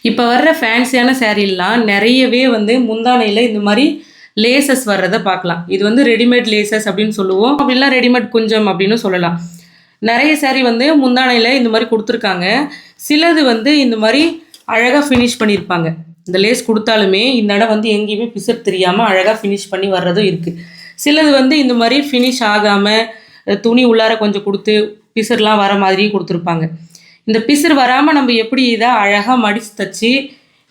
இப்போ வர்ற ஃபேன்சியான சாரீலாம் நிறையவே வந்து முந்தானையில் இந்த மாதிரி லேசஸ் வர்றதை பார்க்கலாம். இது வந்து ரெடிமேட் லேசஸ் அப்படின்னு சொல்லுவோம், அப்படிலாம் ரெடிமேட் குஞ்சம் அப்படின்னு சொல்லலாம். நிறைய சாரீ வந்து முந்தானையில் இந்த மாதிரி கொடுத்துருக்காங்க. சிலது வந்து இந்த மாதிரி அழகாக ஃபினிஷ் பண்ணியிருப்பாங்க. இந்த லேஸ் கொடுத்தாலுமே இந்த இடம் வந்து எங்கேயுமே பிசர் தெரியாமல் அழகாக ஃபினிஷ் பண்ணி வர்றதும் இருக்குது. சிலது வந்து இந்த மாதிரி ஃபினிஷ் ஆகாமல் துணி உள்ளார கொஞ்சம் கொடுத்து பிசர்லாம் வர மாதிரியும் கொடுத்துருப்பாங்க. இந்த பிசர் வராமல் நம்ம எப்படி இதை அழகாக மடித்து தச்சு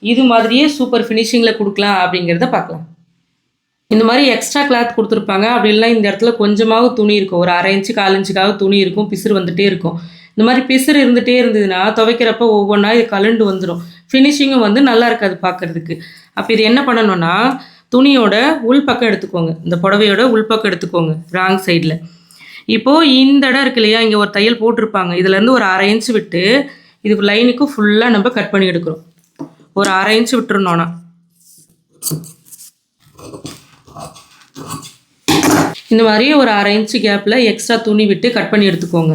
இது மாதிரியே சூப்பர் ஃபினிஷிங்கில் கொடுக்கலாம் அப்படிங்கிறத பார்க்கலாம். இந்த மாதிரி எக்ஸ்ட்ரா கிளாத் கொடுத்துருப்பாங்க. அப்படி இல்லைனா இந்த இடத்துல கொஞ்சமாவது துணி இருக்கும், ஒரு 1/2 இன்ச்சு 1/4 இன்ச்சுக்காக துணி இருக்கும், பிசர் வந்துகிட்டே இருக்கும். இந்த மாதிரி பிசர் இருந்துகிட்டே இருந்ததுன்னா துவைக்கிறப்ப ஒவ்வொன்றா இது கலண்டு வந்துடும், ஃபினிஷிங்கும் வந்து நல்லா இருக்காது பார்க்குறதுக்கு. அப்போ இது என்ன பண்ணணும்னா, துணியோட உள்பக்கம் எடுத்துக்கோங்க, இந்த புடவையோட உள்பக்கம் எடுத்துக்கோங்க ராங் சைடில். இப்போது இந்த இடம் இருக்கு இல்லையா, இங்கே ஒரு தையல் போட்டிருப்பாங்க, இதுலேருந்து ஒரு 1/2 இன்ச்சு விட்டு இதுக்கு லைனுக்கு ஃபுல்லாக நம்ம கட் பண்ணி எடுக்கிறோம். ஒரு 1/2 இன்ச்சு விட்டுருந்தோன்னா இந்த மாதிரி ஒரு 1/2 இன்ச்சு கேப்பில் எக்ஸ்ட்ரா துணி விட்டு கட் பண்ணி எடுத்துக்கோங்க.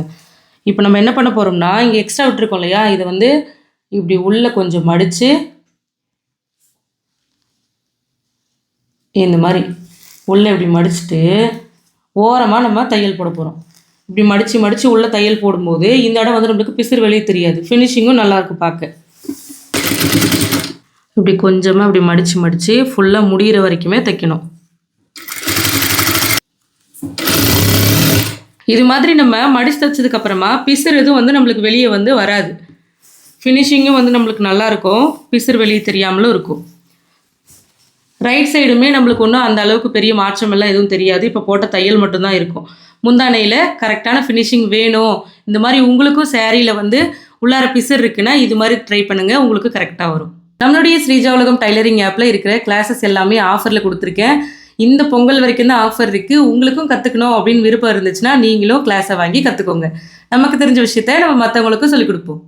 இப்போ நம்ம என்ன பண்ண போகிறோம்னா, இங்கே எக்ஸ்ட்ரா விட்டுருக்கோம் இல்லையா, இதை வந்து இப்படி உள்ளே கொஞ்சம் மடித்து இந்த மாதிரி உள்ளே இப்படி மடிச்சுட்டு ஓரமாக நம்ம தையல் போட போகிறோம். இப்படி மடித்து உள்ளே தையல் போடும்போது இந்த இடம் வந்து நம்மளுக்கு பிசிறு வெளியே தெரியாது, ஃபினிஷிங்கும் நல்லாயிருக்கும் பார்க்க. இப்படி கொஞ்சமாக இப்படி மடித்து ஃபுல்லாக முடிகிற வரைக்குமே தைக்கணும். இது மாதிரி நம்ம மடித்து தைச்சதுக்கப்புறமா பிசிறு எதுவும் வந்து நம்மளுக்கு வெளியே வந்து வராது, ஃபினிஷிங்கும் வந்து நம்மளுக்கு நல்லாயிருக்கும், பிசிறு வெளியே தெரியாமலும் இருக்கும். ரைட் சைடுமே நம்மளுக்கு ஒன்றும் அந்த அளவுக்கு பெரிய மாற்றமெல்லாம் எதுவும் தெரியாது, இப்போ போட்ட தையல் மட்டும்தான் இருக்கும். முந்தானையில் கரெக்டான ஃபினிஷிங் வேணும், இந்த மாதிரி உங்களுக்கும் சேரீயில் வந்து உள்ளார பிசர் இருக்குன்னா இது மாதிரி ட்ரை பண்ணுங்கள், உங்களுக்கு கரெக்டாக வரும். நம்மளுடைய ஸ்ரீஜா உலகம் டைலரிங் ஆப்பில் இருக்கிற கிளாஸஸ் எல்லாமே ஆஃபரில் கொடுத்துருக்கேன். இந்த பொங்கல் வரைக்கும் தான் ஆஃபர் இருக்குது. உங்களுக்கும் கற்றுக்கணும் அப்படின்னு விருப்பம் இருந்துச்சுன்னா நீங்களும் கிளாஸை வாங்கி கற்றுக்கோங்க. நமக்கு தெரிஞ்ச விஷயத்த நம்ம மற்றவங்களுக்கும் சொல்லிக் கொடுப்போம்.